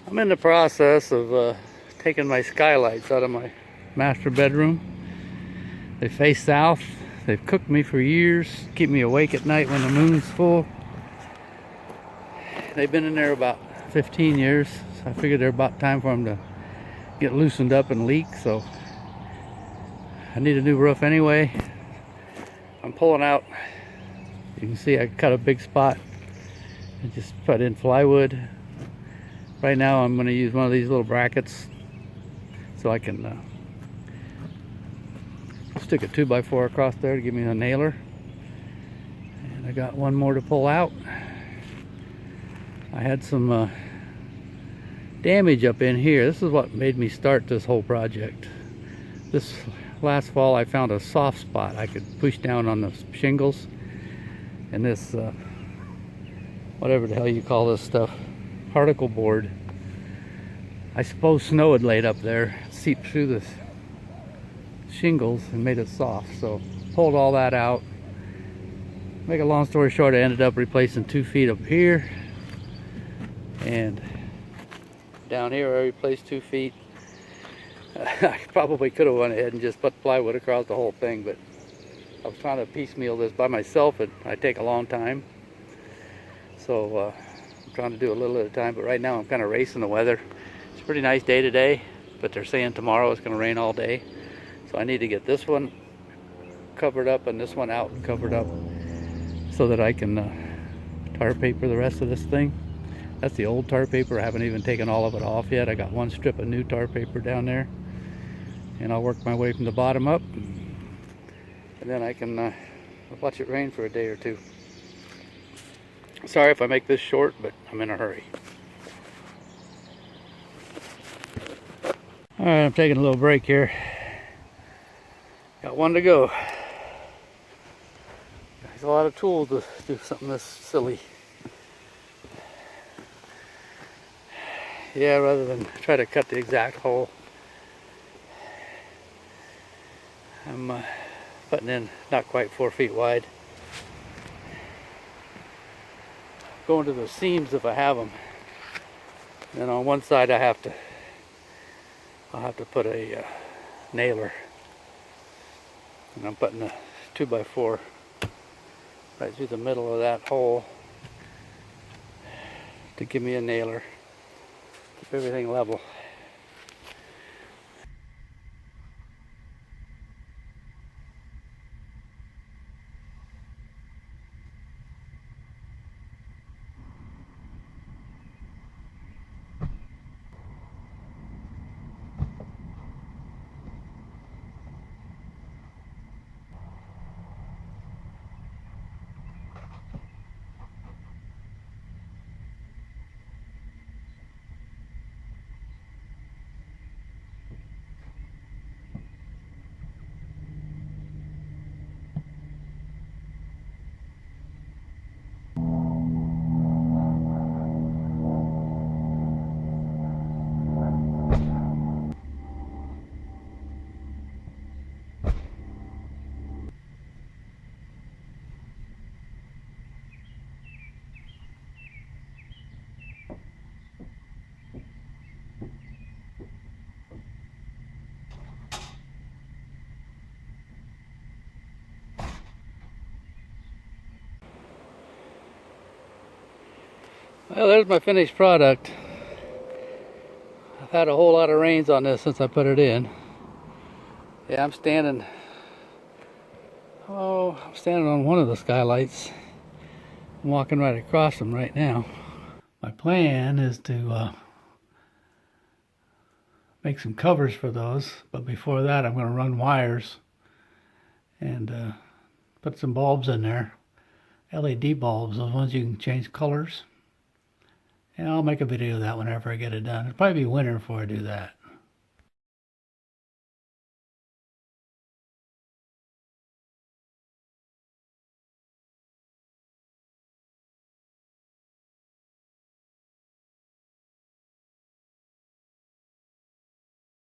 I'm in the process of taking my skylights out of my master bedroom. They face south. They've cooked me for years, keep me awake at night when the moon's full. They've been in there about 15 years, so I figured they're about time for them to get loosened up and leak, so I need a new roof anyway. I'm pulling out, you can see I cut a big spot and just put in plywood. Right now I'm going to use one of these little brackets so I can stick a 2x4 across there to give me a nailer. And I got one more to pull out. I had some damage up in here. This is what made me start this whole project. This last fall I found a soft spot I could push down on the shingles, and this whatever the hell you call this stuff, particle board, I suppose snow had laid up there, seeped through the shingles and made it soft, so pulled all that out. Make a long story short, I ended up replacing 2 feet up here, and down here I replaced 2 feet. I probably could have went ahead and just put plywood across the whole thing, but I was trying to piecemeal this by myself, and I take a long time, so I'm trying to do a little at a time. But right now I'm kind of racing the weather. It's a pretty nice day today, but they're saying tomorrow it's going to rain all day, so I need to get this one covered up and this one out and covered up so that I can tar paper the rest of this thing. That's the old tar paper. I haven't even taken all of it off yet. I got one strip of new tar paper down there, and I'll work my way from the bottom up, and then I can watch it rain for a day or two. Sorry if I make this short, but I'm in a hurry. Alright, I'm taking a little break here. Got one to go. There's a lot of tools to do something this silly. Yeah, rather than try to cut the exact hole, I'm putting in not quite 4 feet wide. Going to the seams if I have them. And on one side I'll have to put a nailer. And I'm putting a 2x4 right through the middle of that hole to give me a nailer. Keep everything level. Well, there's my finished product. I've had a whole lot of rains on this since I put it in. Yeah, I'm standing on one of the skylights. I'm walking right across them right now. My plan is to make some covers for those, but before that I'm going to run wires and put some bulbs in there. LED bulbs, those ones you can change colors. And I'll make a video of that whenever I get it done. It'll probably be winter before I do that.